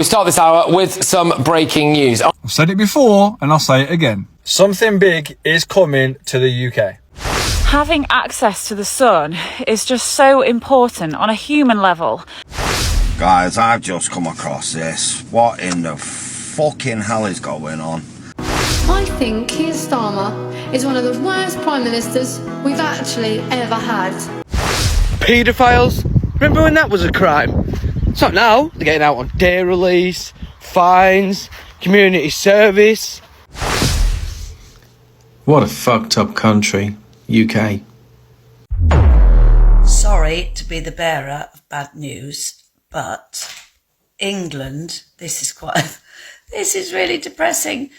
We start this hour with some breaking news. I've said it before and I'll say it again. Something big is coming to the UK. Having access to the sun is just so important on a human level. Guys, I've just come across this. What in the fucking hell is going on? I think Keir Starmer is one of the worst prime ministers we've actually ever had. Paedophiles? Remember when that was a crime? It's not now. They're getting out on day release, fines, community service. What a fucked up country, UK. Sorry to be the bearer of bad news, but England, this is really depressing.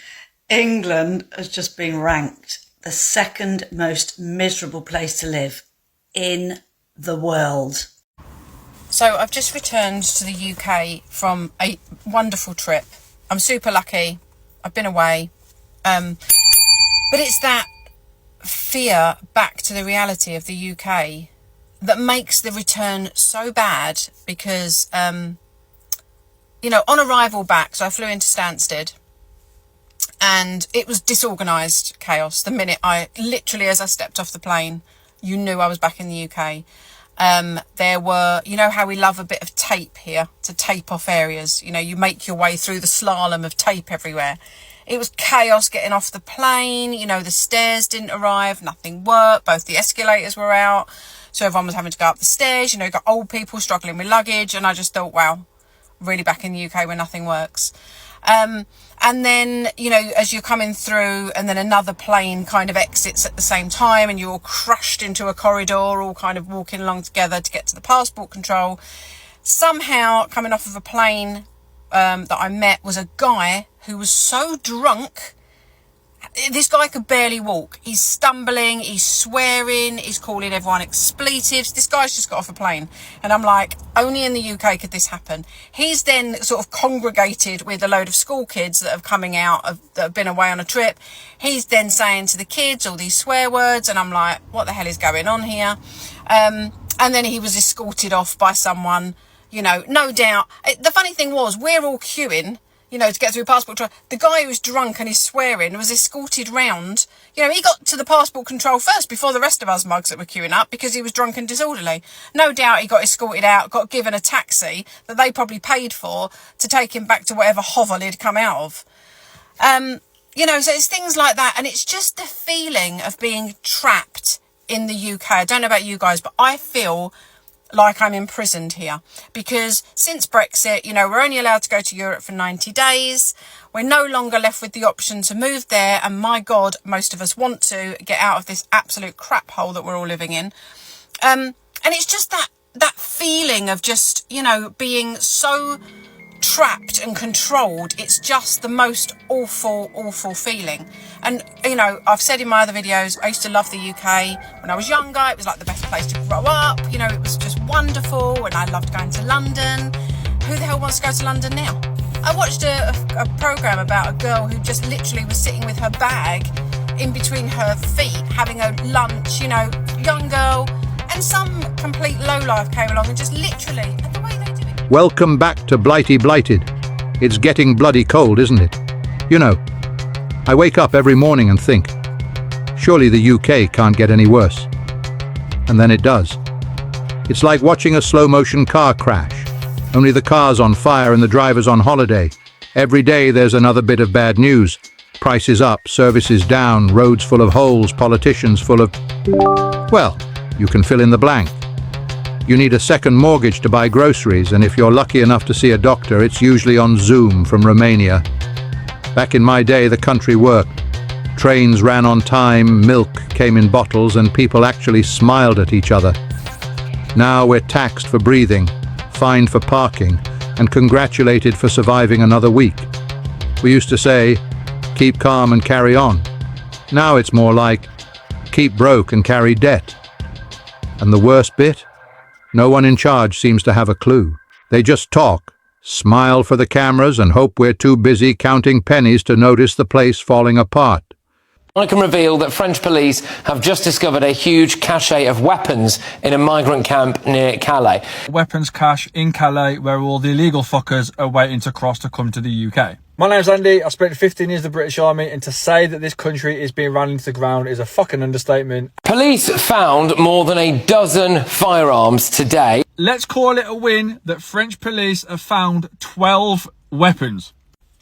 England has just been ranked the second most miserable place to live in the world. So I've just returned to the UK from a wonderful trip. I'm super lucky. I've been away. But it's that fear back to the reality of the UK that makes the return so bad because, on arrival back, so I flew into Stansted and it was disorganised chaos. The minute as I stepped off the plane, you knew I was back in the UK. There were, you know how we love a bit of tape here to tape off areas. You know, you make your way through the slalom of tape everywhere. It was chaos getting off the plane. You know, the stairs didn't arrive. Nothing worked. Both the escalators were out. So everyone was having to go up the stairs. You know, you got old people struggling with luggage. And I just thought, wow, really back in the UK where nothing works. And then, as you're coming through and then another plane kind of exits at the same time and you're all crushed into a corridor, all kind of walking along together to get to the passport control. Somehow coming off of a plane that I met was a guy who was so drunk. This guy could barely walk. He's stumbling, he's swearing, he's calling everyone expletives. This guy's just got off a plane. And I'm like, only in the UK could this happen. He's then sort of congregated with a load of school kids that have coming out, that have been away on a trip. He's then saying to the kids all these swear words. And I'm like, what the hell is going on here? And then he was escorted off by someone, no doubt. The funny thing was, we're all queuing, to get through passport control. The guy who's drunk and is swearing was escorted round. He got to the passport control first before the rest of us mugs that were queuing up because he was drunk and disorderly. No doubt he got escorted out, got given a taxi that they probably paid for to take him back to whatever hovel he'd come out of. So it's things like that. And it's just the feeling of being trapped in the UK. I don't know about you guys, but I feel like I'm imprisoned here because since Brexit, we're only allowed to go to Europe for 90 days. We're no longer left with the option to move there. And my God, most of us want to get out of this absolute crap hole that we're all living in. And it's just that feeling of just, being so trapped and controlled. It's just the most awful feeling. And I've said in my other videos, I used to love the UK when I was younger. It was like the best place to grow up. It was just wonderful, and I loved going to London. Who the hell wants to go to London now? I watched a programme about a girl who just literally was sitting with her bag in between her feet having a lunch, young girl, and some complete lowlife came along and just literally, the way they do it. Welcome back to Blighty Blighted. It's getting bloody cold, isn't it? I wake up every morning and think, surely the UK can't get any worse. And then it does. It's like watching a slow-motion car crash. Only the car's on fire and the driver's on holiday. Every day there's another bit of bad news. Prices up, services down, roads full of holes, politicians full of... Well, you can fill in the blank. You need a second mortgage to buy groceries, and if you're lucky enough to see a doctor, it's usually on Zoom from Romania. Back in my day, the country worked. Trains ran on time, milk came in bottles, and people actually smiled at each other. Now we're taxed for breathing, fined for parking, and congratulated for surviving another week. We used to say, keep calm and carry on. Now it's more like, keep broke and carry debt. And the worst bit? No one in charge seems to have a clue. They just talk, smile for the cameras, and hope we're too busy counting pennies to notice the place falling apart. I can reveal that French police have just discovered a huge cache of weapons in a migrant camp near Calais. Weapons cache in Calais, where all the illegal fuckers are waiting to cross to come to the UK. My name's Andy, I spent 15 years in the British Army, and to say that this country is being ran into the ground is a fucking understatement. Police found more than a dozen firearms today. Let's call it a win that French police have found 12 weapons.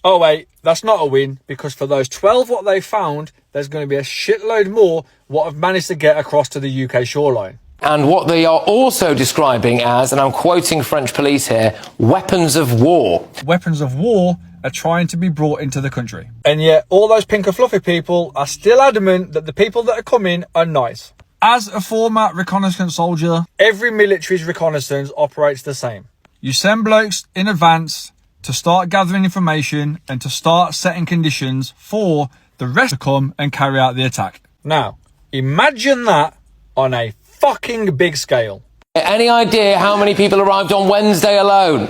Oh wait, that's not a win, because for those 12 what they found, there's going to be a shitload more what have managed to get across to the UK shoreline. And what they are also describing as, and I'm quoting French police here, weapons of war. Weapons of war are trying to be brought into the country. And yet all those pink and fluffy people are still adamant that the people that are coming are nice. As a former reconnaissance soldier, every military's reconnaissance operates the same. You send blokes in advance to start gathering information and to start setting conditions for the rest to come and carry out the attack. Now, imagine that on a fucking big scale. Any idea how many people arrived on Wednesday alone?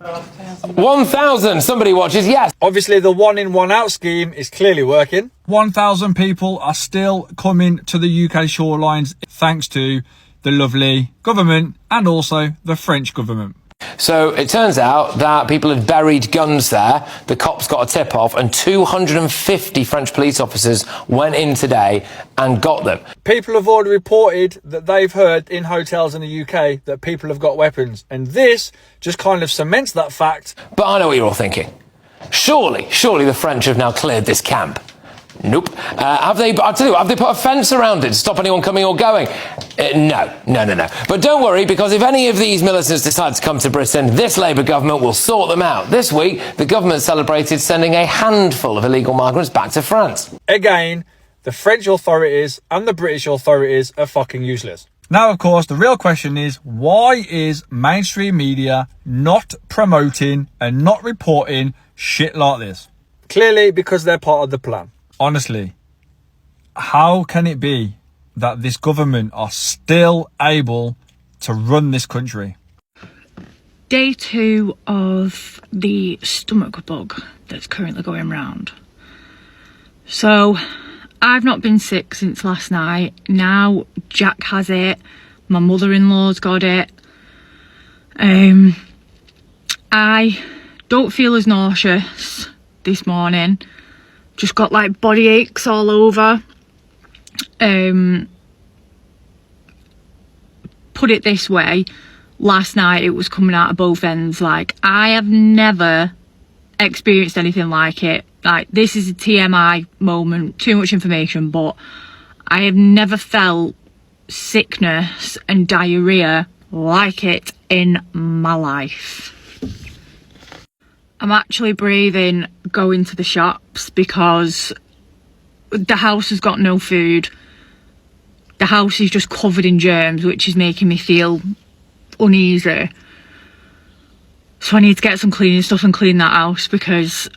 1,000. Somebody watches, yes. Obviously, the one in, one out scheme is clearly working. 1,000 people are still coming to the UK shorelines thanks to the lovely government and also the French government. So it turns out that people had buried guns there. The cops got a tip off and 250 French police officers went in today and got them. People have already reported that they've heard in hotels in the UK that people have got weapons. And this just kind of cements that fact. But I know what you're all thinking. Surely the French have now cleared this camp. Nope. I'll tell you, have they put a fence around it to stop anyone coming or going? No. But don't worry, because if any of these militants decide to come to Britain, this Labour government will sort them out. This week, the government celebrated sending a handful of illegal migrants back to France. Again, the French authorities and the British authorities are fucking useless. Now, of course, the real question is, why is mainstream media not promoting and not reporting shit like this? Clearly, because they're part of the plan. Honestly, how can it be that this government are still able to run this country? Day 2 of the stomach bug that's currently going round. So, I've not been sick since last night. Now Jack has it. My mother-in-law's got it. I don't feel as nauseous this morning. Just got like body aches all over. Put it this way, last night it was coming out of both ends. Like, I have never experienced anything like it. Like, this is a TMI moment, too much information, but I have never felt sickness and diarrhea like it in my life. I'm actually breathing going to the shops because the house has got no food. The house is just covered in germs, which is making me feel uneasy. So I need to get some cleaning stuff and clean that house because,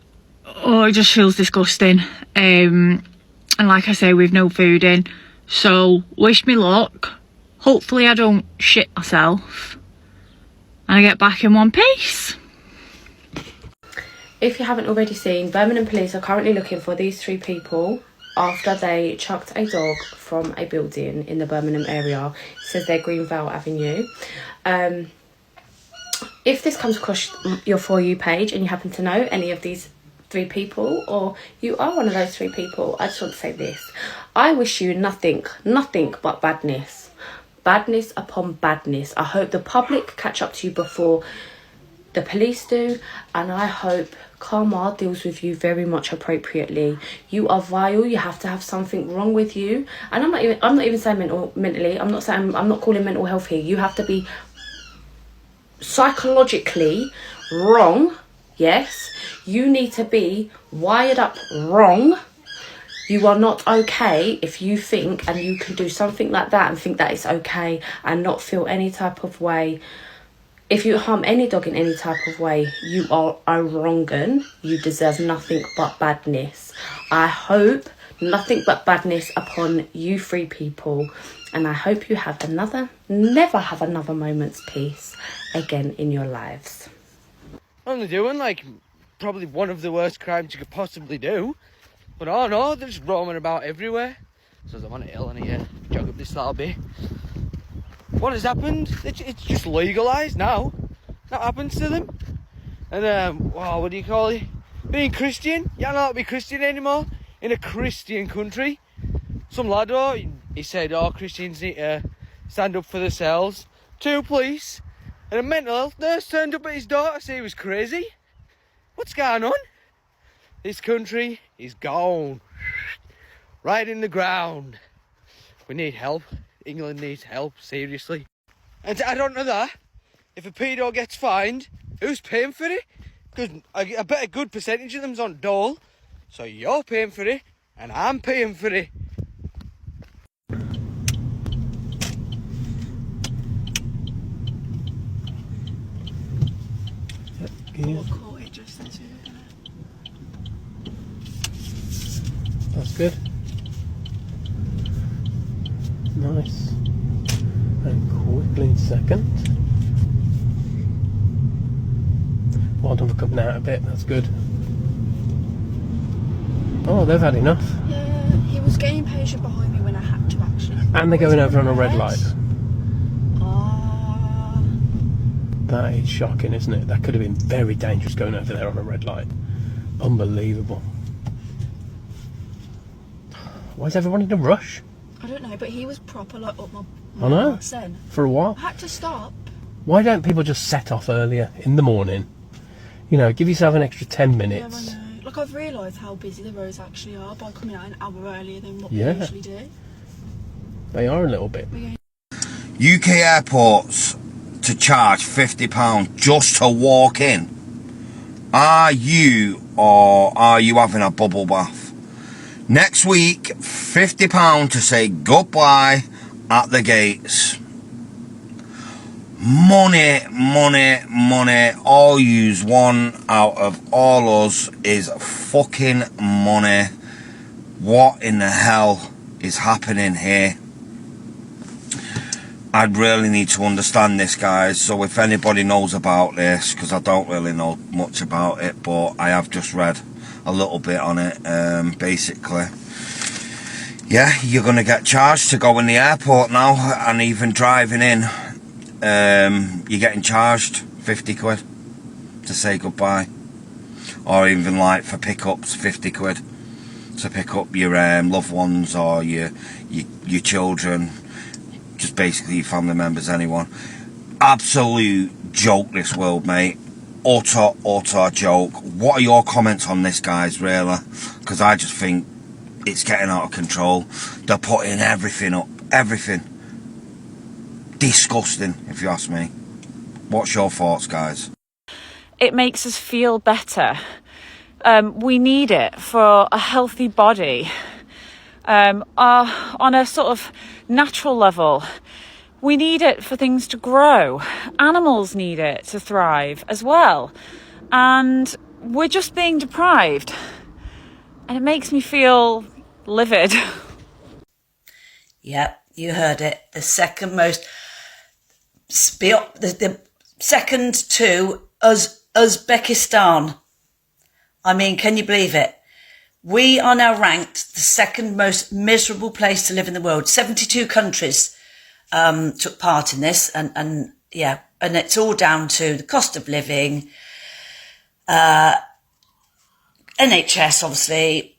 it just feels disgusting. And like I say, we've no food in. So wish me luck. Hopefully I don't shit myself and I get back in one piece. If you haven't already seen, Birmingham police are currently looking for these 3 people after they chucked a dog from a building in the Birmingham area. It says they're Greenvale Avenue. If this comes across your For You page and you happen to know any of these 3 people, or you are one of those 3 people, I just want to say this. I wish you nothing but badness. Badness upon badness. I hope the public catch up to you before the police do, and I hope karma deals with you very much appropriately. You are vile. You have to have something wrong with you, and I'm not even saying mentally. I'm not calling mental health here. You have to be psychologically wrong. Yes, you need to be wired up wrong. You are not okay if you think and you can do something like that and think that it's okay and not feel any type of way. If you harm any dog in any type of way, you are a wrong 'un. You deserve nothing but badness. I hope nothing but badness upon you 3 people. And I hope you have never have another moment's peace again in your lives. Only doing like probably one of the worst crimes you could possibly do. But oh no, they're just roaming about everywhere. So I'm on a hill and here, jog up this little bit. What has happened? It's just legalised now. That happens to them. And wow, what do you call it? Being Christian? You're not allowed to be Christian anymore in a Christian country. Some lad, he said, Christians need to stand up for themselves. 2 police and a mental health nurse turned up at his door to say he was crazy. What's going on? This country is gone. Right in the ground. We need help. England needs help, seriously. And I don't know that. If a pedo gets fined, who's paying for it? Because I bet a good percentage of them's on dole. So you're paying for it, and I'm paying for it. That's good. Nice. And quickly second. Well done for coming out a bit, that's good. Oh, they've had enough. Yeah, he was getting impatient behind me when I had to actually. And they're going over on a red light. That is shocking, isn't it? That could have been very dangerous going over there on a red light. Unbelievable. Why is everyone in a rush? I don't know, but he was proper like up my I know. arse then. For a while. I had to stop. Why don't people just set off earlier in the morning? You know, give yourself an extra 10 minutes. Yeah, I know. Like, I've realised how busy the roads actually are by coming out an hour earlier than what Yeah. we usually do. They are a little bit. UK airports to charge £50 just to walk in. Are you having a bubble bath? Next week, £50 to say goodbye at the gates. Money, money, money. All use one out of all us is fucking money. What in the hell is happening here? I'd really need to understand this, guys. So if anybody knows about this, because I don't really know much about it, but I have just read a little bit on it. Basically, yeah, you're going to get charged to go in the airport now, and even driving in. You're getting charged 50 quid to say goodbye, or even like for pickups 50 quid to pick up your loved ones or your children, just basically your family members, anyone. Absolute joke, this world, mate. Utter joke. What are your comments on this, guys, really? Because I just think it's getting out of control. They're putting everything up, everything. Disgusting, if you ask me. What's your thoughts, guys? It makes us feel better. We need it for a healthy body. On a sort of natural level, we need it for things to grow. Animals need it to thrive as well. And we're just being deprived. And it makes me feel livid. Yep, you heard it. The second most... The second to Uzbekistan. I mean, can you believe it? We are now ranked the second most miserable place to live in the world. 72 countries took part in this, and yeah, and it's all down to the cost of living, NHS, obviously,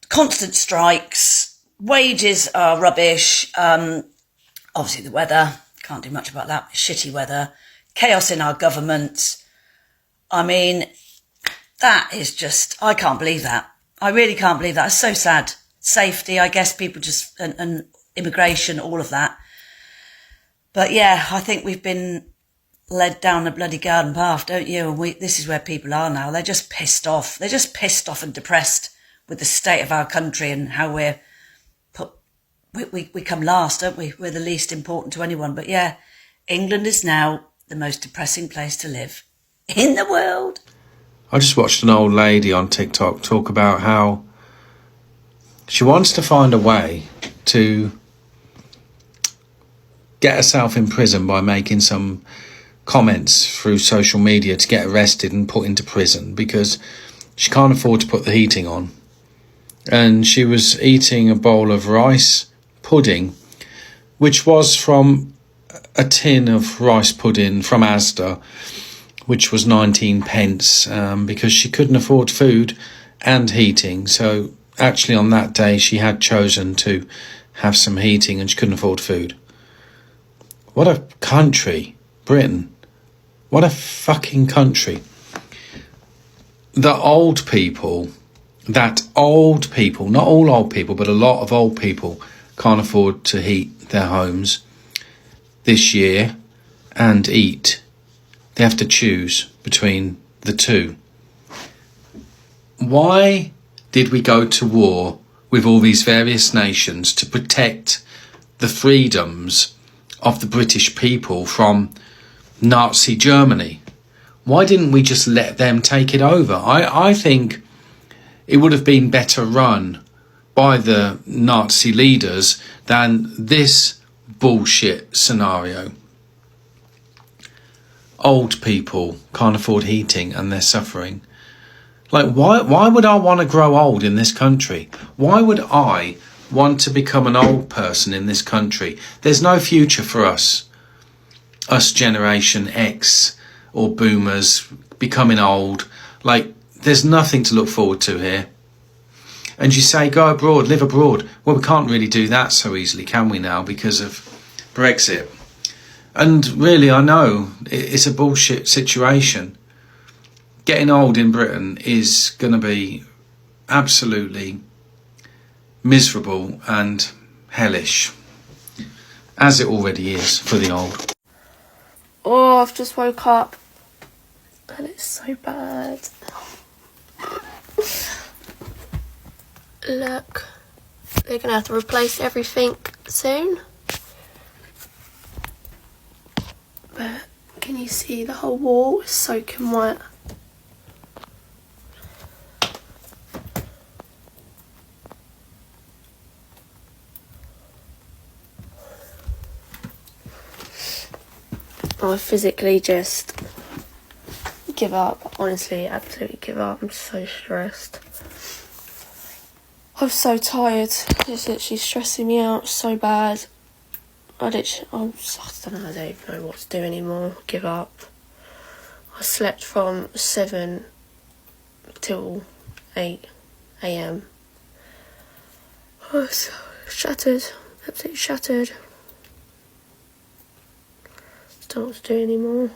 constant strikes, wages are rubbish, obviously the weather. Can't do much about that. Shitty weather, chaos in our government. I mean, that is just, I can't believe that. I really can't believe that. It's so sad. Safety, I guess people just, and immigration, all of that. But yeah, I think we've been led down the bloody garden path, don't you? And this is where people are now. They're just pissed off. They're just pissed off and depressed with the state of our country and how we come last, don't we? We're the least important to anyone. But yeah, England is now the most depressing place to live in the world. I just watched an old lady on TikTok talk about how she wants to find a way to get herself in prison by making some comments through social media to get arrested and put into prison because she can't afford to put the heating on. and she was eating a bowl of rice pudding, which was from a tin of rice pudding from Asda, which was 19 pence, because she couldn't afford food and heating. So actually on that day she had chosen to have some heating and she couldn't afford food. What a country, Britain. What a fucking country. The old people, not all old people, but a lot of old people can't afford to heat their homes this year and eat. They have to choose between the two. Why did we go to war with all these various nations to protect the freedoms of the British people from Nazi Germany? Why didn't we just let them take it over? I think it would have been better run by the Nazi leaders than this bullshit scenario. Old people can't afford heating and they're suffering. Like, why would I want to grow old in this country? Why would I want to become an old person in this country? There's no future for us Generation X or boomers becoming old. Like, there's nothing to look forward to here. And you say, go abroad, live abroad. Well, we can't really do that so easily, can we now, because of Brexit? And really, I know it's a bullshit situation. Getting old in Britain is going to be absolutely miserable and hellish, as it already is for the old. Oh, I've just woke up and it's so bad. Look, they're going to have to replace everything soon. But can you see the whole wall is soaking wet? I physically just give up. Honestly, absolutely give up. I'm so stressed. I'm so tired. It's literally stressing me out so bad. I don't know. I don't even know what to do anymore. Give up. I slept from 7 till 8 a.m. I was shattered. Absolutely shattered. Don't know what to do anymore.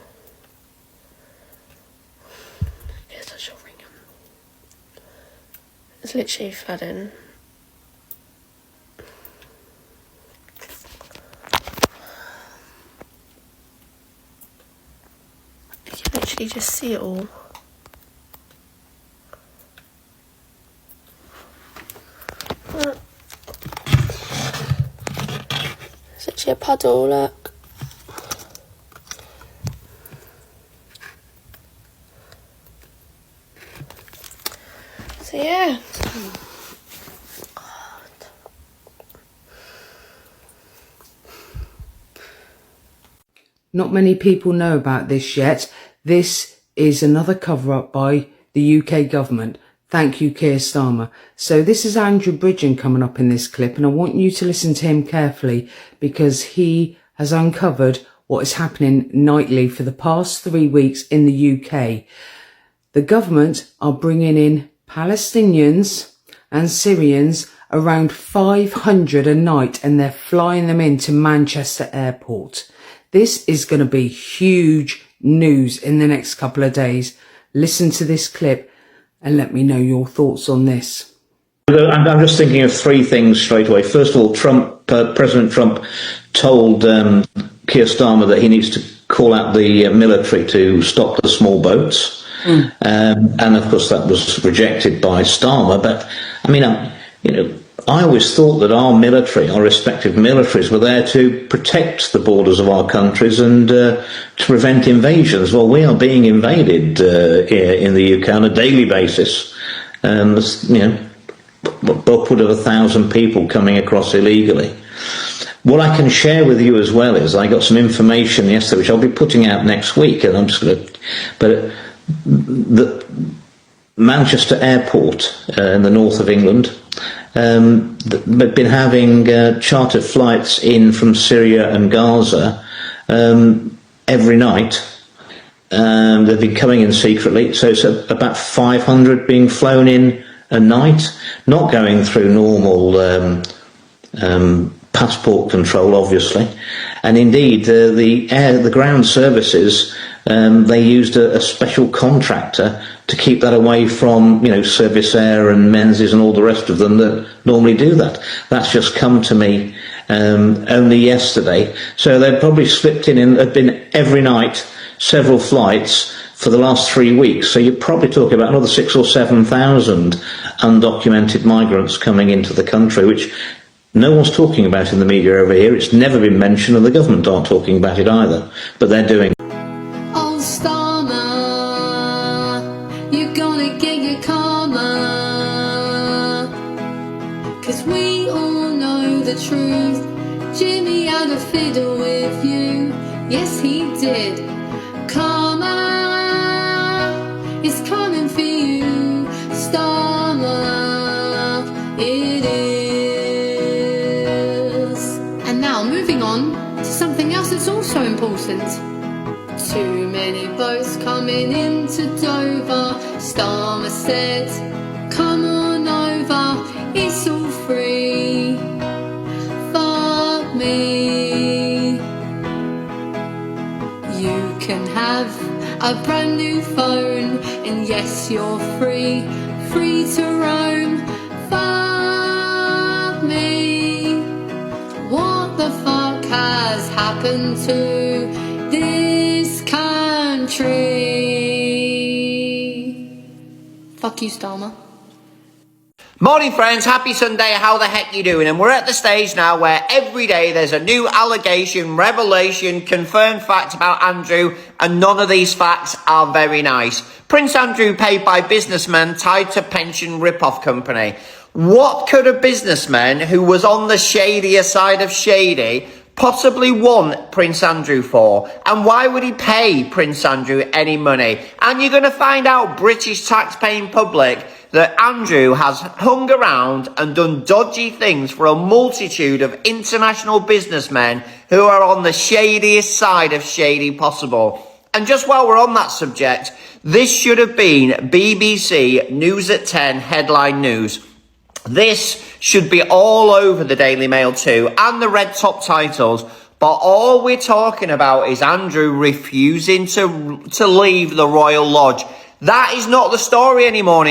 Guess I shall ring him. It's literally flooding. You can literally just see it all. It's literally a puddle, look. So yeah. Not many people know about this yet. This is another cover-up by the UK government. Thank you, Keir Starmer. So this is Andrew Bridgen coming up in this clip, and I want you to listen to him carefully because he has uncovered what is happening nightly for the past 3 weeks in the UK. The government are bringing in Palestinians and Syrians, around 500 a night, and they're flying them into Manchester Airport. This is going to be huge news in the next couple of days. Listen to this clip and let me know your thoughts on this. I'm just thinking of three things straight away. First of all, President Trump told Keir Starmer that he needs to call out the military to stop the small boats. And of course that was rejected by Starmer. But I mean, I always thought that our military, our respective militaries, were there to protect the borders of our countries and to prevent invasions. Well, we are being invaded here in the UK on a daily basis. Upward of 1,000 people coming across illegally. What I can share with you as well is I got some information yesterday, which I'll be putting out next week, and I'm just going to. But the Manchester Airport in the north of England been having chartered flights in from Syria and Gaza every night. They've been coming in secretly, so it's about 500 being flown in a night, not going through normal passport control, obviously. And indeed, the ground services, they used a special contractor to keep that away from, Service Air and Menzies and all the rest of them that normally do that. That's just come to me only yesterday. So they've probably slipped in and have been every night, several flights for the last 3 weeks. So you're probably talking about another 6,000 or 7,000 undocumented migrants coming into the country, which no one's talking about in the media over here. It's never been mentioned, and the government aren't talking about it either. But they're doing it. Oh, Starmer, you're gonna get your karma. 'Cause we all know the truth. Jimmy had a fiddle with you. Yes, he did. Karma is coming for you, Starmer. It is. And now moving on to something else that's also important. Too many boats coming into Dover. Starmer said, come on over, it's all free. Fuck me. You can have a brand new phone, and yes, you're free to roam. Fuck me. What the fuck has happened to this country? Fuck you, Starmer. Morning friends, happy Sunday, how the heck you doing? And we're at the stage now where every day there's a new allegation, revelation, confirmed fact about Andrew, and none of these facts are very nice. Prince Andrew paid by businessmen tied to pension rip-off company. What could a businessman who was on the shadier side of shady possibly want Prince Andrew for? And why would he pay Prince Andrew any money? And you're going to find out, British tax-paying public, that Andrew has hung around and done dodgy things for a multitude of international businessmen who are on the shadiest side of shady possible. And just while we're on that subject, this should have been BBC News at 10 headline news. This should be all over the Daily Mail too, and the red top titles. But all we're talking about is Andrew refusing to leave the Royal Lodge. That is not the story anymore,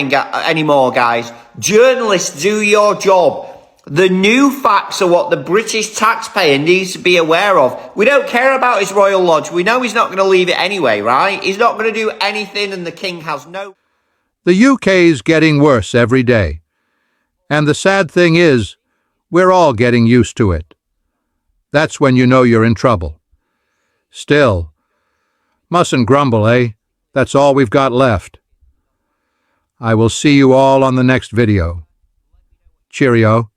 guys. Journalists, do your job. The new facts are what the British taxpayer needs to be aware of. We don't care about his Royal Lodge. We know he's not going to leave it anyway, right? He's not going to do anything, and the King has no... The UK's getting worse every day. And the sad thing is, we're all getting used to it. That's when you know you're in trouble. Still, mustn't grumble, eh? That's all we've got left. I will see you all on the next video. Cheerio.